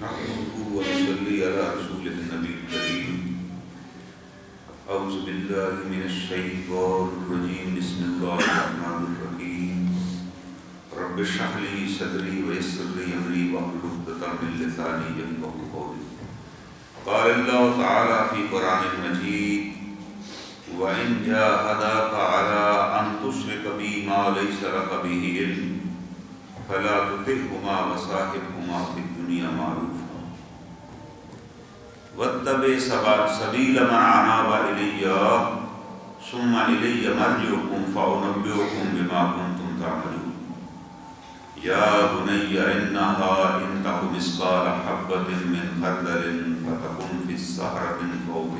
نحمده ونصلي على رسوله النبي الكريم. أعوذ بالله من الشيطان الرجيم. بسم الله الرحمن الرحيم. رب اشرح لي صدري ويسر لي أمري واحلل عقدة من لساني يفقهوا قولي. قال الله تعالى في قرآن المجيد: وإن جاهداك على أن تشرك بي ما ليس لك به علم فلا تطعهما وصاحبهما في الدنيا معروفا واتبع سبيل من أناب إلي ثم إلي مرجعكم فأنبئكم بما كنتم تعملون. يا بني إنها إن تك مثقال حبة من خردل فتكن في الصخرة أو في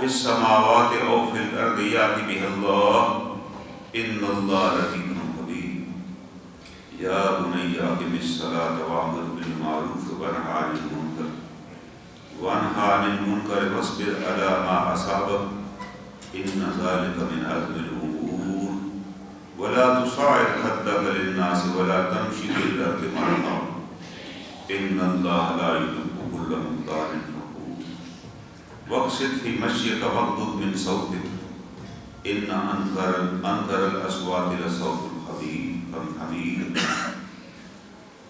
السماوات أو في الأرض يأت بها الله إن الله لطيف خبير. يا بني أقم الصلاة وأمر بالمعروف وانهى عن المنكر واصبر على ما أصابك إن ذلك من عزم الأمور ولا تصعر خدك للناس ولا تمشي في الأرض مرحا إن الله لا يحب كل مختال فخور. واقصد في مشيك واغضض من صوتك إن أنكر الأصوات لصوت الحمير.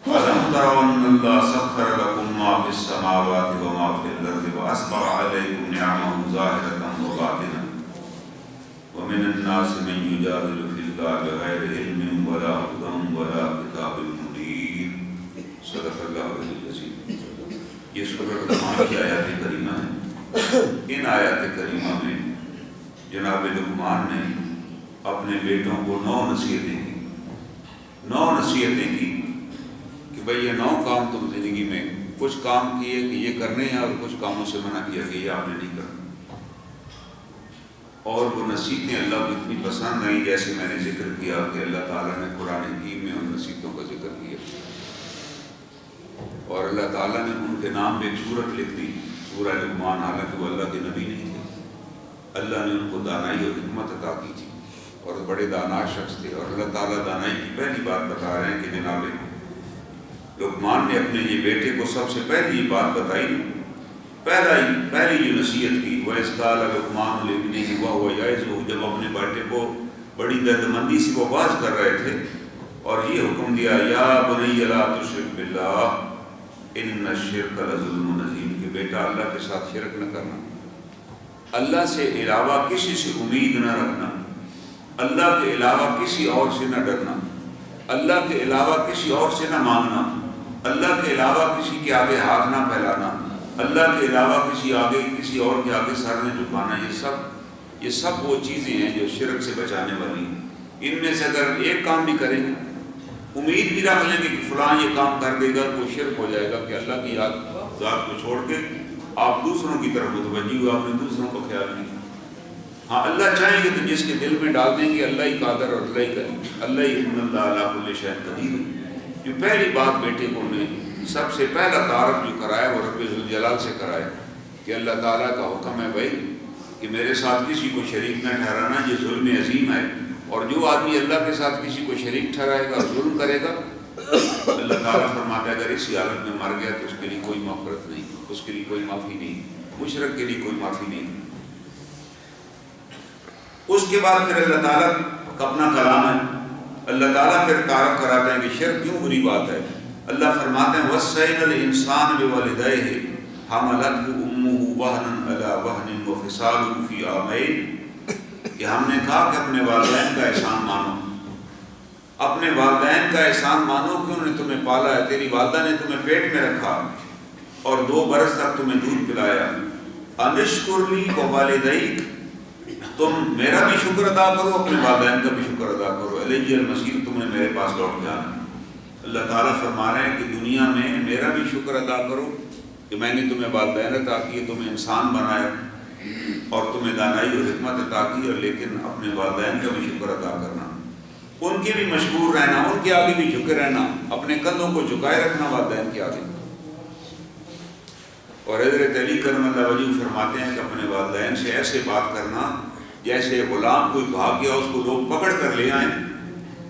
ألم تروا أن الله سخر لكم ما في السماوات وما في الأرض وأسبغ عليكم نعمه ظاهرة وباطنة ومن الناس من يجادل في الله بغير علم ولا هدى ولا كتاب منير. صدق اللہ العظیم. یہ سورۃ لقمان کی آیات کریمہ ہے. ان آیات کریمہ میں جناب لقمان نے اپنے بیٹوں کو 9 نصیحتیں کی کہ بھئی یہ 9 کام تم زندگی میں کچھ کام کیے کہ یہ کرنے ہیں اور کچھ کاموں سے منع کیا کہ یہ آپ نے نہیں کرنا. اور وہ نصیحتیں اللہ کو اتنی پسند آئیں جیسے میں نے ذکر کیا کہ اللہ تعالیٰ نے قرآن حکیم میں ان نصیحتوں کا ذکر کیا اور اللہ تعالیٰ نے ان کے نام پہ ایک سورت لکھ دی، سورہ لقمان. حالانکہ وہ اللہ کے نبی نہیں تھے، اللہ نے ان کو دانائی اور حکمت عطا کی تھی اور بڑے دانا شخص تھے. اور اللہ تعالیٰ دانائی کی پہلی بات بتا رہے ہیں کہ جناب لقمان نے اپنے یہ بیٹے کو سب سے پہلی یہ بات بتائی، پہلی جو نصیحت کی وَإِذْ قَالَ لُقْمَانُ لِابْنِهِ وَهُوَ يَعِظُهُ. جب اپنے بیٹے کو بڑی دردمندی سے وہ باز کر رہے تھے اور یہ حکم دیا یا بنی لا تشرک باللہ ان الشرک لظلم عظیم کہ بیٹا اللہ کے ساتھ شرک نہ کرنا، اللہ سے علاوہ کسی سے امید نہ رکھنا، اللہ کے علاوہ کسی اور سے نہ ڈرنا، اللہ کے علاوہ کسی اور سے نہ مانگنا، اللہ کے علاوہ کسی کے آگے ہاتھ نہ پھیلانا، اللہ کے علاوہ کسی اور کے آگے سر نہ جھکانا. یہ سب وہ چیزیں ہیں جو شرک سے بچانے والی ہیں. ان میں سے اگر ایک کام بھی کریں گے، امید بھی رکھ لیں گے کہ فلاں یہ کام کر دے گا تو شرک ہو جائے گا کہ اللہ کی ذات کو چھوڑ کے آپ دوسروں کی طرف متوجہ ہوئے، آپ نے دوسروں کو خیال نہیں. ہاں اللہ چاہیں گے تو جس کے دل میں ڈال دیں گے اللہ ہی قادر اور اللہ ہی کریں گے. اللہ ہی ان اللہ علی کل شیء قدیر. جو پہلی بات بیٹے کو نے سب سے پہلا تعارف جو کرایا وہ رب ذوالجلال سے کرایا کہ اللہ تعالیٰ کا حکم ہے بھائی کہ میرے ساتھ کسی کو شریک نہ ٹھہرانا، یہ ظلم عظیم ہے. اور جو آدمی اللہ کے ساتھ کسی کو شریک ٹھہرائے گا ظلم کرے گا، اللہ تعالیٰ فرماتا ہے اگر اسی حالت میں مر گیا تو اس کے لیے کوئی مغفرت نہیں، اس کے لیے کوئی معافی نہیں، مشرک کے لیے کوئی معافی نہیں. اس کے بعد پھر اللہ تعالیٰ کا اپنا کلام ہے. اللہ تعالیٰ پھر تعارف کراتے ہیں کہ شرک کیوں بری بات ہے. اللہ فرماتے ہیں وَوَصَّيْنَا الْإِنسَانَ بِوَالِدَيْهِ حَمَلَتْهُ أُمُّهُ وَهْنًا عَلَى وَهْنٍ وَفِصَالُهُ فِي عَامَيْنِ کہ ہم نے کہا کہ اپنے والدین کا احسان مانو، اپنے والدین کا احسان مانو کہ انہوں نے تمہیں پالا ہے، تیری والدہ نے تمہیں پیٹ میں رکھا اور 2 برس تک تمہیں دودھ پلایا. أَنِ اشْكُرْ لِي وَوَالِدَيْكَ تم میرا بھی شکر ادا کرو، اپنے والدین کا بھی شکر ادا کرو. الیہ المصیر تم نے میرے پاس لوٹ کے آنا. اللہ تعالیٰ فرما رہے ہیں کہ دنیا میں میرا بھی شکر ادا کرو کہ میں نے تمہیں والدین عطا کیے، تمہیں انسان بنایا اور تمہیں دانائی اور حکمت عطا کی، اور لیکن اپنے والدین کا بھی شکر ادا کرنا، ان کے بھی مشکور رہنا، ان کے آگے بھی جھکے رہنا، اپنے کندھوں کو جھکائے رکھنا والدین کے آگے. اور حضرت علی کرم اللہ وجہ فرماتے ہیں کہ اپنے والدین سے ایسے بات کرنا جیسے غلام کوئی بھاگ گیا اس کو لوگ پکڑ کر لے آئیں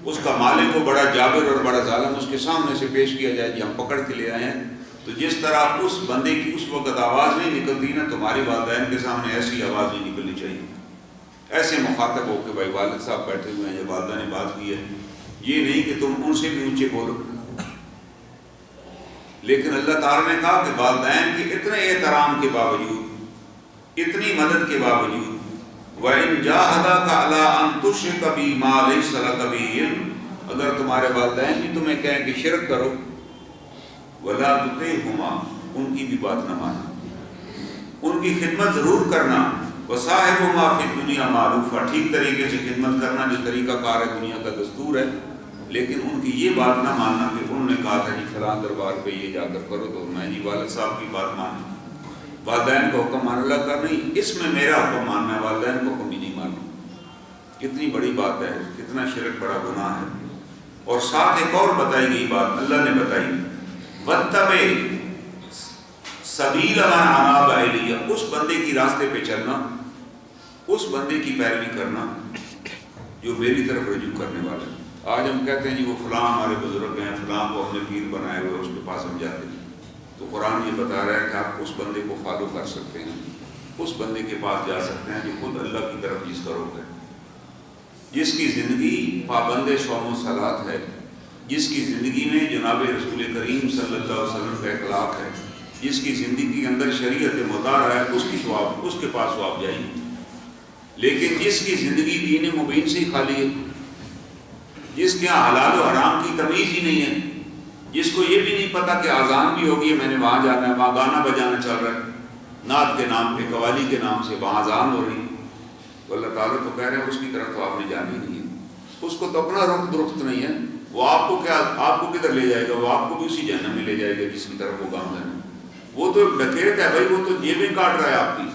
اس کا مالک کو بڑا جابر اور بڑا ظالم اس کے سامنے سے پیش کیا جائے کہ ہم پکڑ کے لے آئے ہیں، تو جس طرح اس بندے کی اس وقت آواز نہیں نکلتی نا، تمہاری والدین کے سامنے ایسی آواز نہیں نکلنی چاہیے. ایسے مخاطب ہو کہ بھائی والد صاحب بیٹھے ہوئے ہیں یا والدہ نے بات کی ہے، یہ نہیں کہ تم ان سے بھی اونچے بولو. لیکن اللہ تعالیٰ نے کہا کہ والدین کے اتنے احترام کے باوجود، اتنی مدد کے باوجود، وَإِن جَاهَدَاكَ عَلَىٰ أَن تُشْرِكَ بِي مَا لَيْسَ لَكَ بِهِ عِلْمٌ، اگر تمہارے والدین بھی تمہیں کہیں کہ شرک کرو، وَلَا تُطِعْهُمَا، ان کی بھی بات نہ ماننا، ان کی خدمت ضرور کرنا، وَصَاحِبْهُمَا فِي الدُّنْيَا مَعْرُوفًا، ٹھیک طریقے سے خدمت کرنا جو طریقہ کار ہے، دنیا کا دستور ہے. لیکن ان کی یہ بات نہ ماننا کہ انہوں نے کہا تھا جی فلاں دربار پہ یہ جا کر کرو تو میں جی والد صاحب کی بات ماننا. والدین کا حکم مان اللہ کا نہیں، اس میں میرا حکم ماننا ہے، والدین کا حکم بھی نہیں ماننا. کتنی بڑی بات ہے، کتنا شرک بڑا گناہ ہے. اور ساتھ ایک اور بتائی گئی بات اللہ نے بتائی، وَاتَّبِعْ سَبِيلَ مَنْ أَنَابَ إِلَيَّ، اس بندے کی راستے پہ چلنا، اس بندے کی پیروی کرنا جو میری طرف رجوع کرنے والا ہے. آج ہم کہتے ہیں جی وہ فلاں ہمارے بزرگ ہیں، فلاں کو ہم نے پیر بنائے ہوئے، اس کے پاس ہم جاتے ہیں. تو قرآن یہ بتا رہا ہے کہ آپ اس بندے کو فالو کر سکتے ہیں، اس بندے کے پاس جا سکتے ہیں جو خود اللہ کی طرف جس کا رخ ہے، جس کی زندگی پابند صوم و صلاۃ ہے، جس کی زندگی میں جناب رسول کریم صلی اللہ علیہ وسلم کا اخلاق ہے، جس کی زندگی کے اندر شریعت مطالعہ ہے، اس کے پاس وہ آپ جائیں. لیکن جس کی زندگی دین مبین سے ہی خالی ہے، جس کے یہاں حلال و حرام کی تمیز ہی نہیں ہے، جس کو یہ بھی نہیں پتا کہ اذان بھی ہوگی، میں نے وہاں جانا ہے، وہاں گانا بجانا چل رہا ہے، نعت کے نام پہ، قوالی کے نام سے وہاں اذان ہو رہی ہے، تو اللہ تعالیٰ تو کہہ رہے ہیں اس کی طرف تو آپ نے جانی نہیں ہے. اس کو تو اپنا رخ درست نہیں ہے، وہ آپ کو کیا، آپ کو کدھر لے جائے گا؟ وہ آپ کو بھی اسی جہنم میں لے جائے گا جس کی طرف وہ گام ہے. وہ تو ڈکیت ہے بھائی، وہ تو جیبیں کاٹ رہا ہے آپ کی.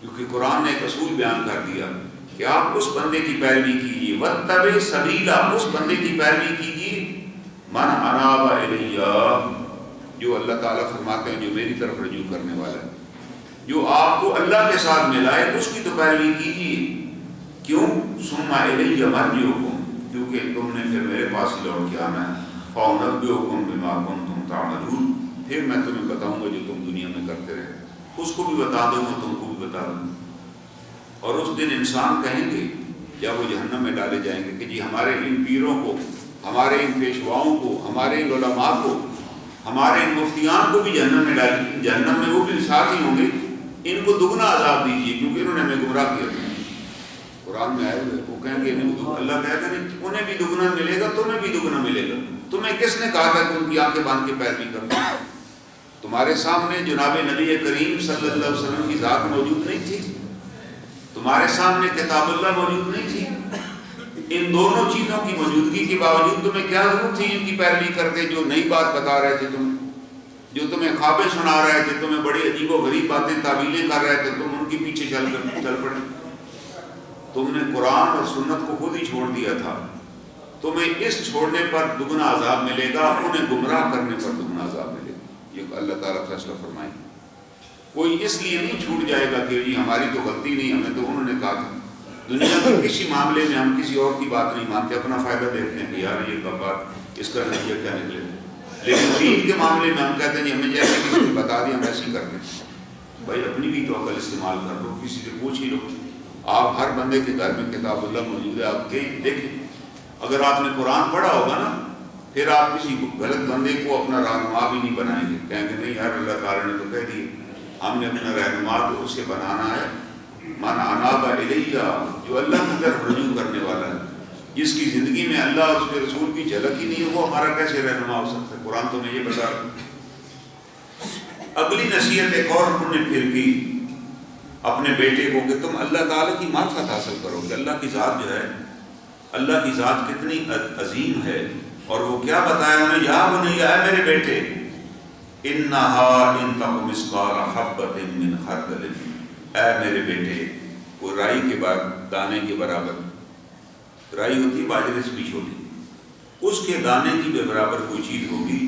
کیونکہ قرآن نے ایک اصول بیان کر دیا کہ آپ اس بندے کی پیروی کیجیے، وَاتَّبِعْ سَبِيلَ، اس بندے کی پیروی کیجیے، مَنْ أَنَابَ إِلَيَّ، جو اللہ تعالیٰ فرماتے ہیں جو میری طرف رجوع کرنے والا ہے، جو آپ کو اللہ کے ساتھ ملائے، اس کی تو پیروی کیجیے. کیوں؟ ثُمَّ إِلَيَّ مَرْجِعُكُمْ، کیونکہ تم نے پھر میرے پاس ہی لوٹ کے آنا ہے. فَأُنَبِّئُكُم بِمَا كُنتُمْ تَعْمَلُونَ، پھر میں تمہیں بتاؤں گا جو تم دنیا میں کرتے رہے. اس کو بھی بتا دوں گا، تم کو بھی بتا دوں گا. اور اس دن انسان کہیں گے جب وہ جہنم میں ڈالے جائیں گے کہ جی ہمارے ان پیروں کو، ہمارے ان پیشواؤں کو، ہمارے ان علماء کو، ہمارے ان مفتیان کو بھی جہنم میں ڈالی، جہنم میں وہ بھی ساتھ ہی ہوں گے، ان کو دگنا عذاب دیجیے کیونکہ انہوں نے ہمیں گمراہ کیا تھا. قرآن میں آئے ہوئے وہ کہیں گے اللہ کہے گا نہیں، انہیں بھی دگنا ملے گا، تمہیں بھی دگنا ملے گا. تمہیں کس نے کہا تھا کہ ان کی آنکھیں باندھ کے پیروی کرنا؟ تمہارے سامنے جناب نبی کریم صلی اللہ علیہ وسلم کی ذات موجود نہیں تھی، تمہارے سامنے کتاب اللہ موجود نہیں تھی. ان دونوں چیزوں کی موجودگی کے باوجود تمہیں کیا ضرورت تھی ان کی پیروی کرتے جو نئی بات بتا رہے تھے، تم جو تمہیں خوابیں سنا رہے تھے، تمہیں بڑی عجیب و غریب باتیں تعویلیں کر رہے تھے، تم ان کے پیچھے چل پڑے. تم نے قرآن اور سنت کو خود ہی چھوڑ دیا تھا. تمہیں اس چھوڑنے پر دگنا عذاب ملے گا، انہیں گمراہ کرنے پر دگنا عذاب ملے گا. یہ اللہ تعالیٰ فیصلہ فرمائے. کوئی اس لیے نہیں چھوٹ جائے گا کہ جی ہماری تو غلطی نہیں، ہمیں تو انہوں نے کہا تھا. دنیا کے کسی معاملے میں ہم کسی اور کی بات نہیں مانتے، اپنا فائدہ دیکھتے ہیں کہ یار یہ کب بات، اس کا نتیجہ کیا نکلے. لیکن دین کے معاملے میں ہم کہتے ہیں جی ہمیں جیسے کسی نے بتا دیا ہم ایسے ہی کرتے ہیں. بھائی اپنی بھی تو عقل استعمال کر لو، کسی سے پوچھ ہی لو. آپ ہر بندے کے گھر میں کتاب اللہ موجود ہے، آپ کہیں دیکھیں. اگر آپ نے قرآن پڑھا ہوگا نا، پھر آپ کسی غلط بندے کو اپنا رہنما بھی نہیں بنائیں گے. کہیں گے نہیں یار اللہ تعالیٰ نے تو کہہ دیا، ہم نے اپنا رہنما تو اسے بنانا ہے من اناب الیہ، جو اللہ کی طرف رجوع کرنے والا ہے، جس کی زندگی میں اللہ اور اس کے رسول کی جھلک ہی نہیں ہے، وہ ہمارا کیسے رہنما ہو سکتا ہے؟ قرآن تو میں یہ بتا رہا ہوں. اگلی نصیحت ایک اور انہوں نے پھر کی اپنے بیٹے کو کہ تم اللہ تعالیٰ کی معرفت حاصل کرو کہ اللہ کی ذات جو ہے، اللہ کی ذات کتنی عظیم ہے. اور وہ کیا بتایا انہیں، یا بنی، اے میرے بیٹے، انہا ان تک مثقال حبۃ من خردل، اے میرے بیٹے، وہ رائی کے بعد دانے کے برابر، رائی ہوتی باجرے سے بھی چھوٹی، اس کے دانے کی بے برابر کوئی چیز ہوگی،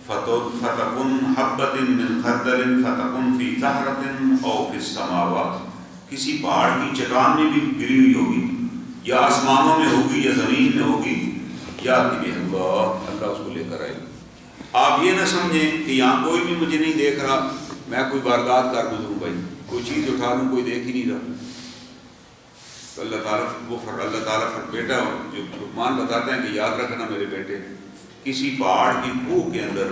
فتکن حبۃ من خردل فتکن فی زہرۃ او فی السماوات، کسی پہاڑ کی چٹان میں بھی گری ہوئی ہوگی یا آسمانوں میں ہوگی یا زمین میں ہوگی، یا اللہ اس کو لے کر آئے گا۔ آپ یہ نہ سمجھیں کہ یہاں کوئی بھی مجھے نہیں دیکھ رہا، میں کوئی واردات کر گزروں بھائی، کوئی چیز اٹھا لوں، کوئی دیکھ ہی نہیں رہا۔ تو اللہ تعالیٰ بیٹا جو لقمان بتاتے ہیں کہ یاد رکھنا میرے بیٹے، کسی پہاڑ کی کوہ کے اندر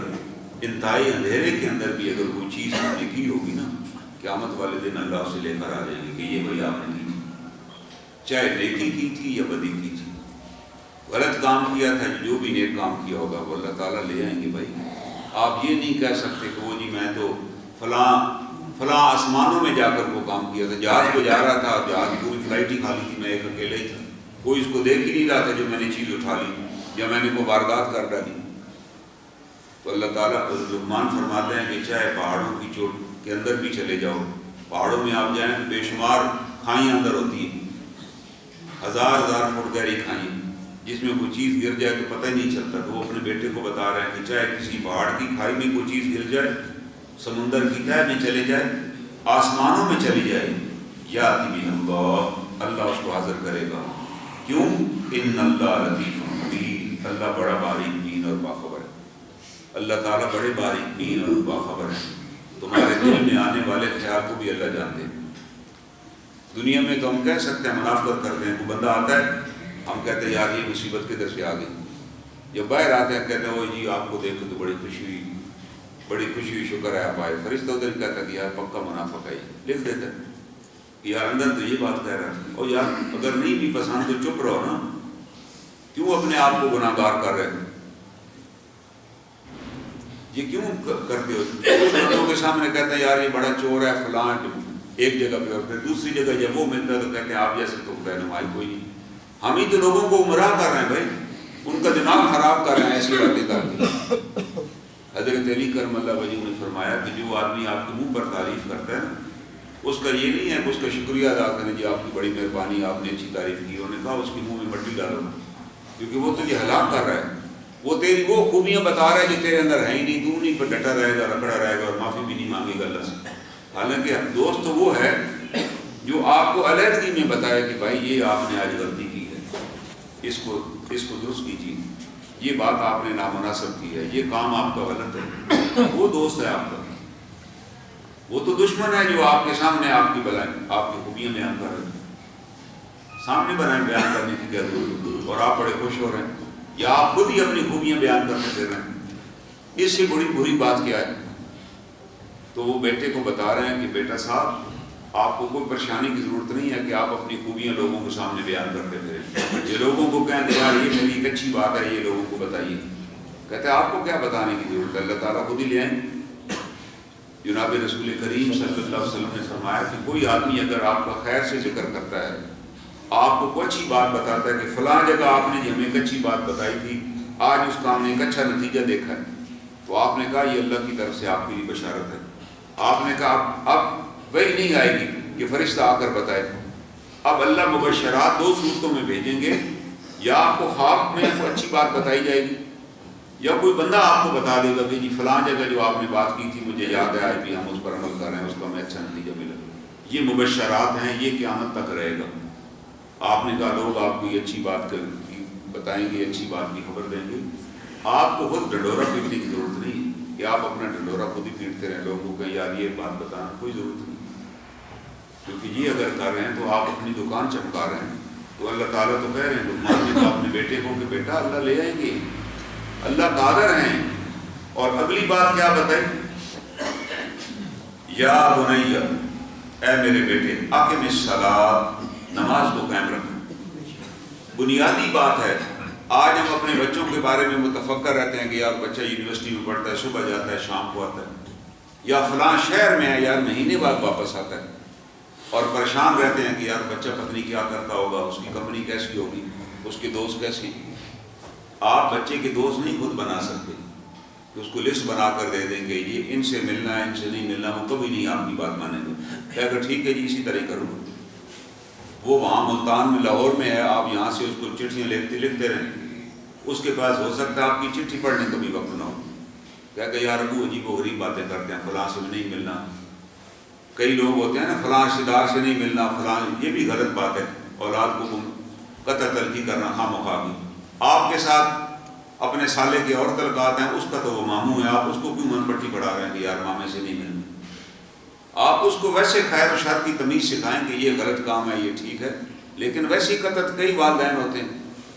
انتہائی اندھیرے کے اندر بھی اگر کوئی چیز آپ نے کی ہوگی نا، قیامت والے دن اللہ اسے لے کر آ جائیں گے کہ یہ بھائی آپ نے کی تھی، چاہے نیکی کی تھی یا بدی کی تھی، غلط کام کیا تھا، جو بھی نیک کام کیا ہوگا وہ اللہ تعالیٰ لے آئیں گے بھائی۔ آپ یہ نہیں کہہ سکتے کہ وہ جی میں تو فلاں آسمانوں میں جا کر وہ کام کیا تھا، جہاز کو جا رہا تھا، جہاز پوری فلائٹ ہی خالی تھی، میں ایک اکیلا ہی تھا، کوئی اس کو دیکھ ہی نہیں رہا تھا جو میں نے چیز اٹھا لی یا میں نے کوئی واردات کر ڈالی۔ تو اللہ تعالیٰ لقمان فرماتے ہیں کہ چاہے پہاڑوں کی چوٹ کے اندر بھی چلے جاؤ، پہاڑوں میں آپ جائیں تو بے شمار کھائیاں اندر ہوتی ہیں، ہزار فٹ گہری کھائیں، جس میں کوئی چیز گر جائے تو پتہ ہی نہیں چلتا۔ تو وہ اپنے بیٹے کو بتا رہے ہیں کہ چاہے کسی پہاڑ کی کھائی میں کوئی چیز گر جائے، سمندر کی تہہ میں چلے جائے، آسمانوں میں چلی جائے، یا اللہ اس کو حاضر کرے گا۔ کیوں؟ ان اللہ لطیف خبیر، اللہ بڑا باریک بین اور باخبر ہے۔ اللہ تعالیٰ بڑے باریک بین اور باخبر ہے، تمہارے دل میں آنے والے خیال کو بھی اللہ جانتے ہیں۔ دنیا میں تو ہم کہہ سکتے ہیں، منافقت کرتے ہیں، کوئی بندہ آتا ہے ہم کہتے ہیں یار یہ مصیبت کدھر سے آ گئی، جب باہر آتے ہیں کہتے ہیں وہ جی آپ کو دیکھ کے تو بڑی خوشی ہوئی، شکر ہے آپ آئے۔ فرشتہ ادھر کہتا ہے کہ یار پکا منافق ہے، لکھ دیتا ہے یار اندر تو یہ بات کہہ رہا ہے، اور یار اگر نہیں بھی پسند تو چپ رہو نا، کیوں اپنے آپ کو گناہ گار کر رہے ہیں، یہ کیوں کرتے ہو؟ لوگوں کے سامنے کہتے ہیں یار یہ بڑا چور ہے فلاں، ایک جگہ پہ، اور پھر دوسری جگہ جب وہ ملتا ہے تو کہتے ہیں آپ جیسے تو رہنمائی کوئی نہیں۔ ہم ہی تو لوگوں کو گمراہ کر رہے ہیں بھائی، ان کا دماغ خراب کر رہے ہیں ایسی باتیں کر کے۔ حضرت علی کرم اللہ وجہ نے فرمایا کہ جو آدمی آپ کے منہ پر تعریف کرتا ہے نا، اس کا یہ نہیں ہے کہ اس کا شکریہ ادا کریں جی آپ کی بڑی مہربانی، آپ نے اچھی تعریف کی، انہوں نے کہا اس کے منہ میں مٹی ڈالو، کیونکہ وہ تجھے ہلاک کر رہا ہے، وہ تیری وہ خوبیاں بتا رہا ہے جو تیرے اندر ہے ہی نہیں، تو نہیں پر ڈٹا رہے گا، رکڑا رہے گا اور معافی بھی نہیں مانگے گا اللہ سے۔ حالانکہ دوست تو وہ ہے جو آپ کو علیحدگی میں بتائے کہ بھائی یہ آپ نے آج غلطی کی ہے، اس کو درست کیجیے، یہ بات آپ نے نامناسب کی ہے، یہ کام آپ کا غلط ہے، وہ دوست ہے آپ کا۔ وہ تو دشمن ہے جو آپ کے سامنے آپ کی بلائیں، آپ کی خوبیاں بیان کر رہے ہیں، سامنے بلائیں بیان کرنے کی کیا ضرورت، اور آپ بڑے خوش ہو رہے ہیں، یا آپ خود ہی اپنی خوبیاں بیان کرنے دے رہے ہیں، اس سے بری بات کیا ہے؟ تو وہ بیٹے کو بتا رہے ہیں کہ بیٹا صاحب آپ کو کوئی پریشانی کی ضرورت نہیں ہے کہ آپ اپنی خوبیاں لوگوں کے سامنے بیان کرتے پھریں، یہ لوگوں کو کہیں کہ یار یہ میری ایک اچھی بات ہے، یہ لوگوں کو بتائیے۔ کہتے ہیں آپ کو کیا بتانے کی ضرورت ہے، اللہ تعالیٰ خود ہی لے آئیں۔ جناب رسول کریم صلی اللہ علیہ وسلم نے فرمایا کہ کوئی آدمی اگر آپ کا خیر سے ذکر کرتا ہے، آپ کو کوئی اچھی بات بتاتا ہے کہ فلاں جگہ آپ نے ہمیں ایک اچھی بات بتائی تھی، آج اس کا ہم نے ایک اچھا نتیجہ دیکھا ہے، تو آپ نے کہا یہ اللہ کی طرف سے آپ کے لیے بشارت ہے۔ آپ نے کہا اب وہی نہیں آئے گی کہ فرشتہ آ کر بتائے، اب اللہ مبشرات دو صورتوں میں بھیجیں گے، یا آپ کو خواب میں کوئی اچھی بات بتائی جائے گی، یا کوئی بندہ آپ کو بتا دے گا کہ جی فلاں جگہ جو آپ نے بات کی تھی مجھے یاد ہے، آج بھی ہم اس پر عمل کر رہے ہیں، اس کا ہمیں اچھا نتیجہ ملا۔ یہ مبشرات ہیں، یہ قیامت تک رہے گا۔ آپ نے کہا لوگ آپ کو یہ اچھی بات بتائیں گے، اچھی بات کی خبر دیں گے، آپ کو خود ڈنڈورا پیٹنے کی ضرورت نہیں ہے کہ آپ اپنا ڈنڈورا خود ہی پیٹتے رہیں لوگوں کو یار یہ بات بتانا، کوئی ضرورت نہیں، کیونکہ یہ اگر کر رہے ہیں تو آپ اپنی دکان چمکا رہے ہیں۔ تو اللہ تعالیٰ تو کہہ رہے ہیں لقمان نے کہا اپنے بیٹے کو کہ بیٹا اللہ لے آئیں گے، اللہ قادر ہیں۔ اور اگلی بات کیا بتائی؟ یا بنی، اے میرے بیٹے، اقم الصلاۃ، نماز کو قائم رکھنا۔ بنیادی بات ہے، آج ہم اپنے بچوں کے بارے میں متفکر رہتے ہیں کہ یار بچہ یونیورسٹی میں پڑھتا ہے، صبح جاتا ہے شام کو آتا ہے، یا فلاں شہر میں ہے یار مہینے بعد واپس آتا ہے، اور پریشان رہتے ہیں کہ یار بچہ پتہ نہیں کیا کرتا ہوگا، اس کی کمپنی کیسی ہوگی، اس کے دوست کیسے۔ آپ بچے کے دوست نہیں خود بنا سکتے کہ اس کو لسٹ بنا کر دے دیں گے یہ ان سے ملنا ہے، ان سے نہیں ملنا، وہ کبھی نہیں آپ کی بات مانیں گے، کہہ کر ٹھیک ہے جی اسی طرح کروں گا۔ وہ وہاں ملتان میں لاہور میں ہے، آپ یہاں سے اس کو چٹھیاں لکھتے رہیں، اس کے پاس ہو سکتا ہے آپ کی چٹھی پڑھنے کا بھی وقت نہ ہو، کہہ کہ یار ابو عجیب و غریب باتیں کرتے ہیں، فلاں سے بھی نہیں ملنا۔ کئی لوگ ہوتے ہیں نا فلاں رشتہ دار سے نہیں ملنا، فلاں، یہ بھی غلط بات ہے، اولاد کو قطع تلخی کرنا خواہ کی. آپ کے ساتھ اپنے سالے کے اور تعلقات ہیں، اس کا تو وہ ماموں ہے، آپ اس کو کیوں من پٹی پڑھا رہے ہیں کہ یار مامے سے نہیں ملنا. آپ اس کو ویسے خیر و شر کی تمیز سکھائیں کہ یہ غلط کام ہے، یہ ٹھیک ہے، لیکن ویسی قطع کئی والدین ہوتے ہیں.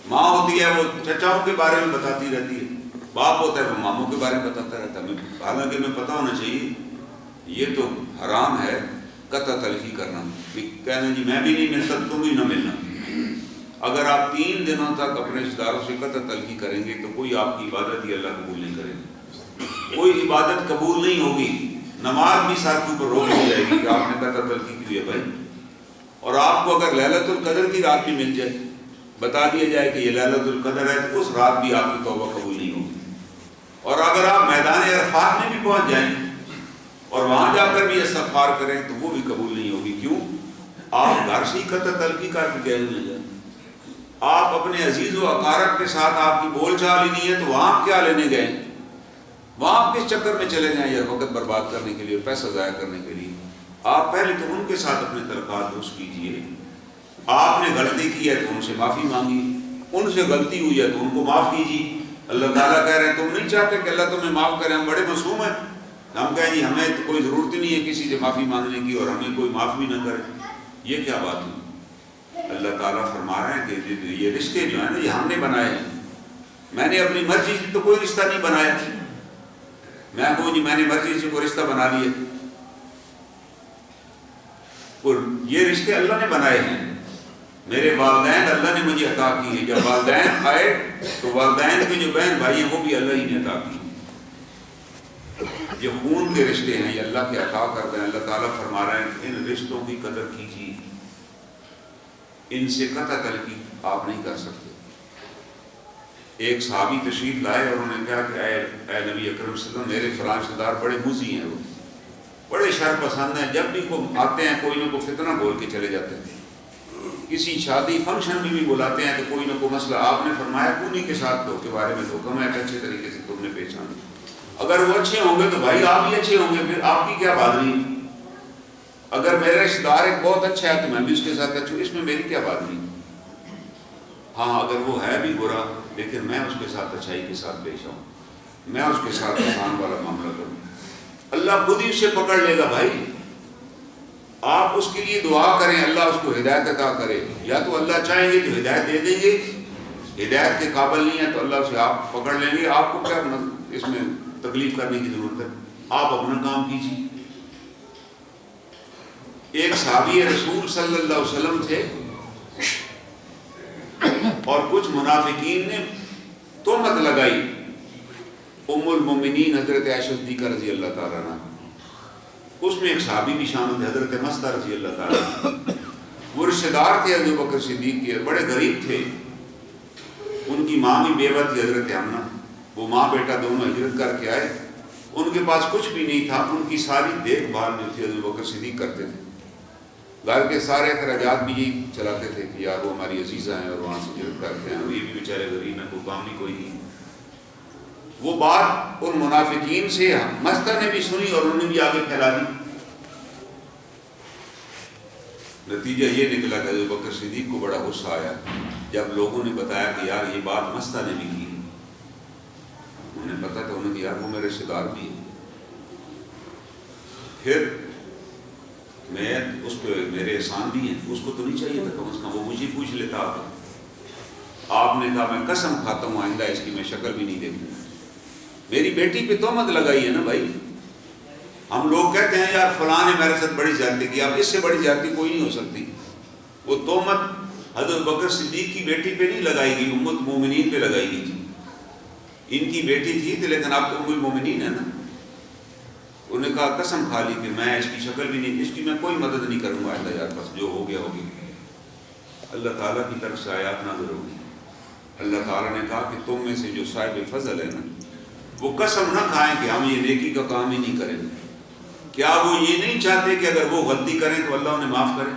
ماں ہوتی ہے وہ چچاؤں کے بارے میں بتاتی رہتی ہے، باپ ہوتا ہے وہ ماموں کے بارے میں بتاتا رہتا ہے. حالانکہ میں پتہ ہونا چاہیے یہ تو حرام ہے قطع تلخی کرنا. کہنا جی میں بھی نہیں ملتا تم بھی نہ ملنا. اگر آپ 3 دنوں تک اپنے رشتہ داروں سے قطع تلخی کریں گے تو کوئی آپ کی عبادت ہی اللہ قبول نہیں کرے گا. کوئی عبادت قبول نہیں ہوگی. نماز بھی ساتھ کے اوپر روک دی جائے گی کہ آپ نے قطع تلخی کی ہے بھائی. اور آپ کو اگر لیلۃ القدر کی رات بھی مل جائے، بتا دیا جائے کہ یہ لیلۃ القدر ہے، تو اس رات بھی آپ کی توبہ قبول نہیں ہوگی. اور اگر آپ میدان عرفات میں بھی پہنچ جائیں اور وہاں جا کر بھی استغفار کریں تو وہ بھی قبول نہیں ہوگی. کیوں؟ آپ گھر سے ہی قطع تلخی کر کے گئے ہوئے ہیں. آپ اپنے عزیز و اقارب کے ساتھ آپ کی بول چال ہی نہیں ہے تو وہاں آپ کیا لینے گئے؟ وہاں آپ کس چکر میں چلے جائیں یا وقت برباد کرنے کے لیے، پیسہ ضائع کرنے کے لیے؟ آپ پہلے تو ان کے ساتھ اپنے تعلقات درست کیجیے. آپ نے غلطی کی ہے تو ان سے معافی مانگی، ان سے غلطی ہوئی ہے تو ان کو معاف کیجیے. اللہ تعالیٰ کہہ رہے ہیں تم نہیں چاہتے کہ اللہ تمہیں معاف کرے؟ ہم بڑے معصوم ہیں، ہم کہیں جی ہمیں تو کوئی ضرورت ہی نہیں ہے کسی سے معافی مانگنے کی اور ہمیں کوئی معاف بھی نہ کرے. یہ کیا بات ہوئی؟ اللہ تعالیٰ فرما رہے ہیں کہ یہ رشتے جو ہیں نا یہ ہم نے بنائے ہیں. میں نے اپنی مرضی سے تو کوئی رشتہ نہیں بنایا. میں کہوں جی میں نے مرضی سے کوئی رشتہ بنا لیے، اور یہ رشتے اللہ نے بنائے ہیں. میرے والدین اللہ نے مجھے عطا کی ہیں. جب والدین آئے تو والدین کے جو بہن بھائی ہیں وہ بھی اللہ ہی نے عطا کی. یہ خون کے رشتے ہیں، یہ اللہ کے عطا کرتے ہیں. اللہ تعالیٰ فرما رہے ہیں کہ ان رشتوں کی قدر کیجیے، ان سے قطع تلخی آپ نہیں کر سکتے. ایک صحابی تشریف لائے اور انہوں نے کہا کہ اے نبی اکرم صلی اللہ علیہ وسلم، میرے فلاں رشتہ دار بڑے مزی ہیں، وہ بڑے شر پسند ہیں، جب بھی وہ آتے ہیں کوئی نہ کوئی فتنہ بول کے چلے جاتے ہیں. کسی شادی فنکشن میں بھی بلاتے ہیں تو کوئی نہ کوئی مسئلہ. آپ نے فرمایا کنی کے ساتھ کے بارے میں حکم ہے کہ اچھے طریقے سے تم نے پیش آنا. اگر وہ اچھے ہوں گے تو بھائی آپ بھی اچھے ہوں گے، پھر آپ کی کیا بادری؟ اگر میرا رشتہ دار ایک بہت اچھا ہے تو میں بھی اس کے ساتھ اچھا ہوں، اس میں میری کیا بادری؟ ہاں اگر وہ ہے بھی برا لیکن میں اس کے ساتھ اچھائی کے ساتھ پیش آؤں، میں اس کے ساتھ آسان والا معاملہ کروں. اللہ خود ہی اسے پکڑ لے گا بھائی. آپ اس کے لیے دعا کریں اللہ اس کو ہدایت عطا کرے. یا تو اللہ چاہیں گے تو ہدایت دے دیں گے، ہدایت کے قابل نہیں ہے تو اللہ اسے آپ پکڑ لیں گے. آپ کو کیا اس میں تکلیف کرنے کی ضرورت ہے؟ آپ اپنا کام کیجیے. ایک صحابی رسول صلی اللہ علیہ وسلم تھے اور کچھ منافقین نے تہمت لگائی ام المومنین حضرت عائشہ صدیقہ رضی اللہ تعالیٰ عنہ. اس میں ایک صحابی بھی شامل تھے حضرت مستہ رضی اللہ تعالیٰ. وہ رشتہ دار تھے ابو بکر صدیق کے، بڑے غریب تھے. ان کی ماں بھی بیوہ تھی حضرت حمنہ. وہ ماں بیٹا دونوں ہجرت کر کے آئے. ان کے پاس کچھ بھی نہیں تھا. ان کی ساری دیکھ بھال جو تھی ابو بکر صدیق کرتے تھے. گھر کے سارے اخراجات بھی یہی چلاتے تھے کہ یار وہ ہماری عزیزہ ہیں اور وہاں سے ہجرت کرتے ہیں، یہ بھی بیچارے غریب ہیں، کوئی کام بھی کوئی نہیں. وہ بات ان منافقین سے مستہ نے بھی سنی اور انہوں نے بھی آگے پھیلا دی. نتیجہ یہ نکلا کہ ابو بکر صدیق کو بڑا غصہ آیا جب لوگوں نے بتایا کہ یار یہ بات مستہ نے بھی کی. انہیں پتا تھا، انہوں نے یار وہ میرے رشتہ دار بھی ہے. پھر میں اس پہ میرے احسان بھی ہیں، اس کو تو نہیں چاہیے تھا کم از کم وہ مجھے پوچھ لیتا. آپ نے کہا میں قسم کھاتا ہوں آئندہ اس کی میں شکل بھی نہیں دیکھوں. میری بیٹی پہ تہمت لگائی ہے نا بھائی. ہم لوگ کہتے ہیں یار فلاں نے میرے ساتھ بڑی زیادتی کی، اب اس سے بڑی زیادتی کوئی نہیں ہو سکتی. وہ تہمت حضرت بکر صدیق کی بیٹی پہ نہیں لگائی گئی، ام المومنین پہ لگائی گئی تھی. ان کی بیٹی تھی لیکن اب تو ام المومنین ہے نا. انہوں نے کہا قسم کھا لی کہ میں اس کی شکل بھی نہیں، اس کی میں کوئی مدد نہیں کروں گا آئندہ، یار بس جو ہو گیا ہو گیا. اللہ تعالیٰ کی طرف سے آیات نازل ہوگی. اللہ تعالیٰ نے کہا کہ تم میں سے جو صاحب فضل ہے نا وہ قسم نہ کھائیں کہ ہم یہ نیکی کا کام ہی نہیں کریں. کیا وہ یہ نہیں چاہتے کہ اگر وہ غلطی کریں تو اللہ انہیں معاف کرے؟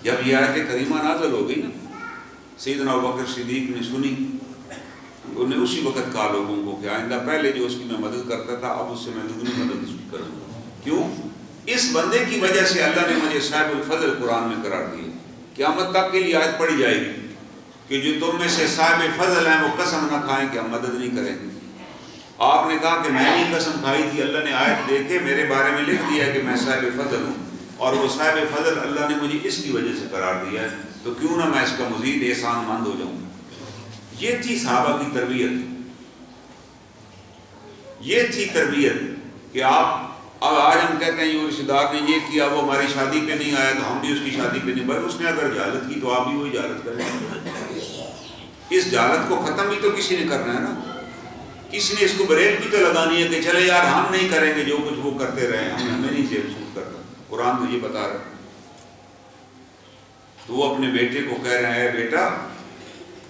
جب یہ آیت کریمہ نازل ہو گئی نا، سیدنا ابوبکر صدیق نے سنی. انہوں نے اسی وقت کہا لوگوں کو کہ آئندہ پہلے جو اس کی میں مدد کرتا تھا اب اس سے میں دگنی مدد اس کی کروں گا. کیوں؟ اس بندے کی وجہ سے اللہ نے مجھے صاحب الفضل قرآن میں قرار دیے. قیامت تک کے لیے آیت پڑھی جائے گی کہ جو تم میں سے صاحب فضل ہیں وہ قسم نہ کھائیں کہ ہم مدد نہیں کریں گے۔ آپ نے کہا کہ میں نہیں قسم کھائی تھی، اللہ نے آیت دے کے میرے بارے میں لکھ دیا ہے کہ میں صاحب فضل ہوں، اور وہ صاحب فضل اللہ نے مجھے اس کی وجہ سے قرار دیا ہے، تو کیوں نہ میں اس کا مزید احسان مند ہو جاؤں۔ یہ تھی صحابہ کی تربیت، یہ تھی تربیت کہ آپ اب آج ہم کہتے ہیں یہ رشتہ دار نے یہ کیا، وہ ہماری شادی پہ نہیں آیا تو ہم بھی اس کی شادی پہ نہیں، بھائی اس نے اگر جہالت کی تو آپ بھی وہی جہالت کریں۔ اس جہالت کو ختم بھی تو کسی نے کرنا ہے نا، کسی نے اس کو بریک بھی تو لگانی ہے کہ چلے یار ہم نہیں کریں گے جو کچھ وہ کرتے رہے، ہمیں نہیں محسوس کرتا۔ قرآن تو یہ بتا رہا ہے، تو وہ اپنے بیٹے کو کہہ رہے ہیں اے بیٹا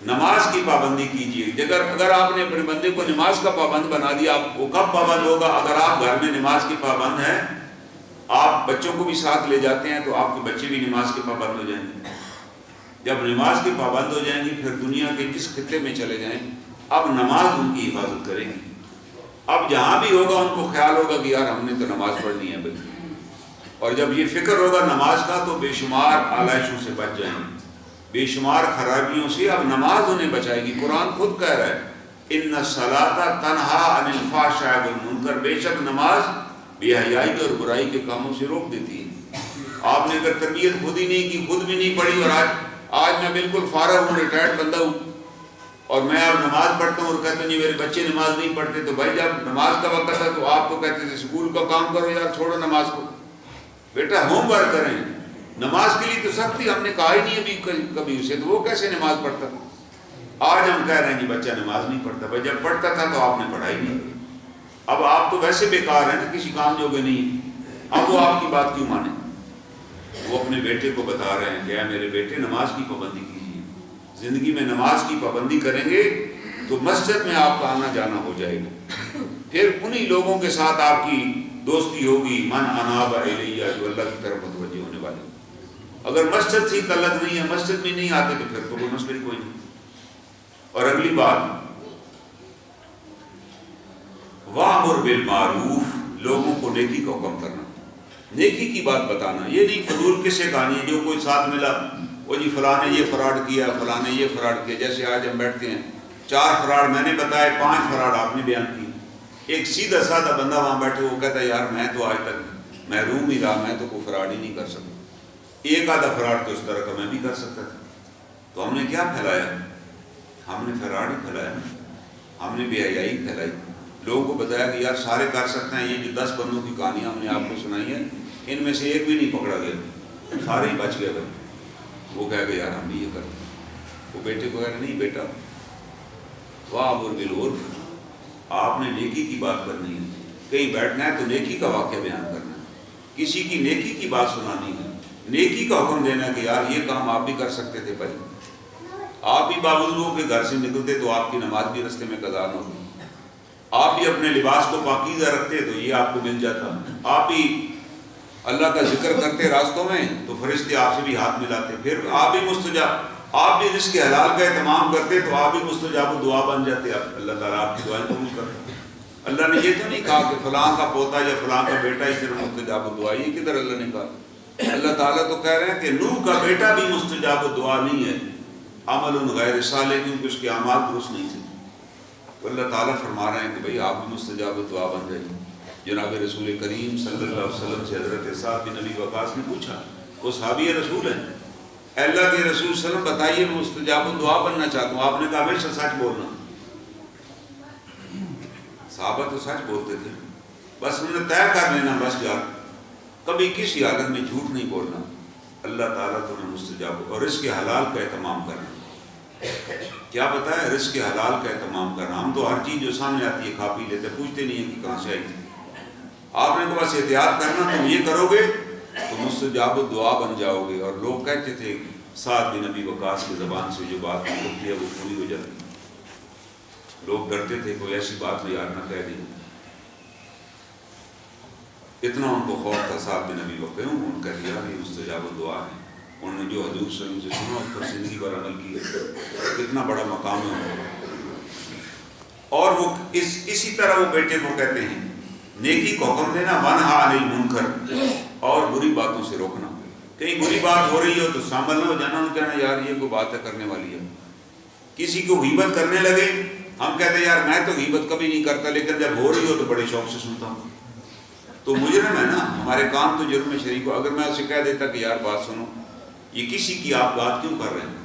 نماز کی پابندی کیجیے۔ اگر آپ نے اپنے بندے کو نماز کا پابند بنا دیا، وہ کب پابند ہوگا؟ اگر آپ گھر میں نماز کی پابند ہیں، آپ بچوں کو بھی ساتھ لے جاتے ہیں تو آپ کے بچے بھی نماز کے پابند ہو جائیں گے۔ جب نماز کے پابند ہو جائیں گے پھر دنیا کے جس خطے میں چلے جائیں اب نماز ان کی حفاظت کرے گی۔ اب جہاں بھی ہوگا ان کو خیال ہوگا کہ یار ہم نے تو نماز پڑھنی ہے بھائی، اور جب یہ فکر ہوگا نماز کا تو بے شمار آلائشوں سے بچ جائیں گے، بے شمار خرابیوں سے اب نماز انہیں بچائے گی۔ قرآن خود کہہ رہا ہے ان الصلاۃ تنہا عن الفحشاء والمنکر، بے شک نماز بے حیائی اور برائی کے کاموں سے روک دیتی ہے۔ آپ نے اگر تربیت خود ہی نہیں کی، خود بھی نہیں پڑھی، اور آج میں بالکل فارغ ہوں، ریٹائرڈ بندہ ہوں، اور میں اب نماز پڑھتا ہوں اور کہتا ہوں جی میرے بچے نماز نہیں پڑھتے، تو بھائی جب نماز کا وقت تھا تو آپ تو کہتے تھے اسکول کا کام کرو یار، چھوڑو نماز کو، بیٹا ہوم ورک کریں۔ نماز کے لیے تو سختی ہم نے کہا ہی نہیں ابھی کبھی اسے، تو وہ کیسے نماز پڑھتا؟ آج ہم کہہ رہے ہیں جی بچہ نماز نہیں پڑھتا، بھائی جب پڑھتا تھا تو آپ نے پڑھائی نہیں، اب آپ تو ویسے بیکار ہیں کہ کسی کام جوگے نہیں، اب وہ آپ کی بات کیوں مانے؟ وہ اپنے بیٹے کو بتا رہے ہیں کہ اے میرے بیٹے نماز کی پابندی کیجیے، زندگی میں نماز کی پابندی کریں گے تو مسجد میں آپ کا آنا جانا ہو جائے گا، پھر انہی لوگوں کے ساتھ آپ کی دوستی ہوگی، من اناب الیہ، جو اللہ کی طرف متوجہ ہونے والے۔ اگر مسجد سے تعلق نہیں ہے، مسجد میں نہیں آتے تو پھر تو کوئی مسئلہ کوئی نہیں۔ اور اگلی بات وَأْمُرْ بِالْمَعْرُوفِ، لوگوں کو نیکی کا حکم کرنا، نیکی کی بات بتانا، یہ نہیں فضول قصے کہانی ہے جو کوئی ساتھ ملا وہ جی فلاں نے یہ فراڈ کیا، فلاں نے یہ فراڈ کیا، جیسے آج ہم بیٹھتے ہیں 4 فراڈ میں نے بتائے، 5 فراڈ آپ نے بیان کی، ایک سیدھا سادہ بندہ وہاں بیٹھے وہ کہتا ہے یار میں تو آج تک محروم ہی رہا، میں تو کوئی فراڈ ہی نہیں کر سکتا، ایک آدھا فراڈ تو اس طرح کا میں بھی کر سکتا تھا۔ تو ہم نے کیا پھیلایا؟ ہم نے فراڈ ہی پھیلایا، ہم نے بے حیائی پھیلائی، لوگوں کو بتایا کہ یار سارے کر سکتے ہیں، یہ جو 10 بندوں کی کہانی ہم نے آپ کو سنائی ہے ان میں سے ایک بھی نہیں پکڑا گیا، سارے ہی بچ گئے۔ بھائی وہ کہہ گئے یار ہم بھی یہ کرتے ہیں، وہ بیٹے کو کہہ رہے نہیں بیٹا وَأْمُرْ بِالْعُرْفِ، آپ نے نیکی کی بات کرنی ہے، کہیں بیٹھنا ہے تو نیکی کا واقعہ بیان کرنا ہے، کسی کی نیکی کی بات سنانی ہے، نیکی کا حکم دینا ہے کہ یار یہ کام آپ بھی کر سکتے تھے، بھائی آپ بھی باوجود کے گھر سے نکلتے تو آپ کی نماز بھی رستے میں قضا نہ ہوتی، آپ بھی اپنے لباس کو پاکیزہ رکھتے تو یہ آپ کو مل جاتا، آپ بھی اللہ کا ذکر کرتے راستوں میں تو فرشتے آپ سے بھی ہاتھ ملاتے، پھر آپ بھی مستجاب، آپ بھی رزق حلال کا اہتمام کرتے تو آپ بھی مستجاب دعا بن جاتے، اللہ تعالیٰ آپ کی دعائیں قبول کرتے۔ اللہ نے یہ تو نہیں کہا کہ فلاں کا پوتا یا فلاں کا بیٹا ہی صرف مستجاب دعا، یہ کدھر اللہ نے کہا؟ اللہ تعالیٰ تو کہہ رہے ہیں کہ نوح کا بیٹا بھی مستجاب دعا نہیں ہے، عمل غیر صالح، کیونکہ اس کے اعمال درست نہیں تھے، تو اللہ تعالیٰ فرما رہے ہیں کہ بھئی آپ بھی مستجاب دعا بن جائیے۔ جناب رسول کریم صلی اللہ علیہ وسلم سے حضرت سعد بن ابی وقاص نے پوچھا، وہ صحابی رسول ہیں، اے اللہ کے رسول صلی اللہ علیہ وسلم بتائیے میں مستجاب دعا بننا چاہتا ہوں، آپ نے کہا ہمیشہ سچ بولنا۔ صحابہ تو سچ بولتے تھے، بس انہوں نے طے کر لینا بس یار کبھی کسی حالت میں جھوٹ نہیں بولنا، اللہ تعالیٰ تمہیں مستجاب، اور رزق حلال کا اہتمام کرنا۔ کیا بتایا؟ رزق حلال کا اہتمام کرنا، ہم تو ہر چیز جو سامنے آتی ہے کھا پی لیتے، پوچھتے نہیں ہیں کہ کہاں سے آئی تھی، آپ نے تو بس احتیاط کرنا، تم یہ کرو گے تو مستجاب دعا بن جاؤ گے۔ اور لوگ کہتے تھے سعد بن ابی وقاص کی زبان سے جو بات ہوتی ہے وہ پوری ہو جاتی، لوگ ڈرتے تھے کوئی ایسی بات میں یار نہ کہہ دیں، اتنا ان کو خوف تھا سعد بن ابی وقاص، ان کا یار یہ مستجاب دعا ہے، انہوں نے جو حضور صلی اللہ علیہ وسلم سے سنا اس پر زندگی بھر عمل کیا، کتنا بڑا مقام ہے۔ اور وہ اسی طرح وہ بیٹے کو کہتے ہیں نیکی کو حکم دینا، وَنْهَا عَنِ الْمُنْكَرِ، اور بری باتوں سے روکنا، کہیں بری بات ہو رہی ہو تو شامل نہ ہو جانا، ان کہنا یار یہ کوئی بات ہے کرنے والی ہے. کسی کو غیبت کرنے لگے، ہم کہتے ہیں یار میں تو غیبت کبھی نہیں کرتا، لیکن جب ہو رہی ہو تو بڑے شوق سے سنتا ہوں. تو مجرم ہے نا، ہمارے کام تو جرم میں شریک ہو. اگر میں اسے کہہ دیتا کہ یار بات سنو، یہ کسی کی آپ بات کیوں کر رہے ہیں؟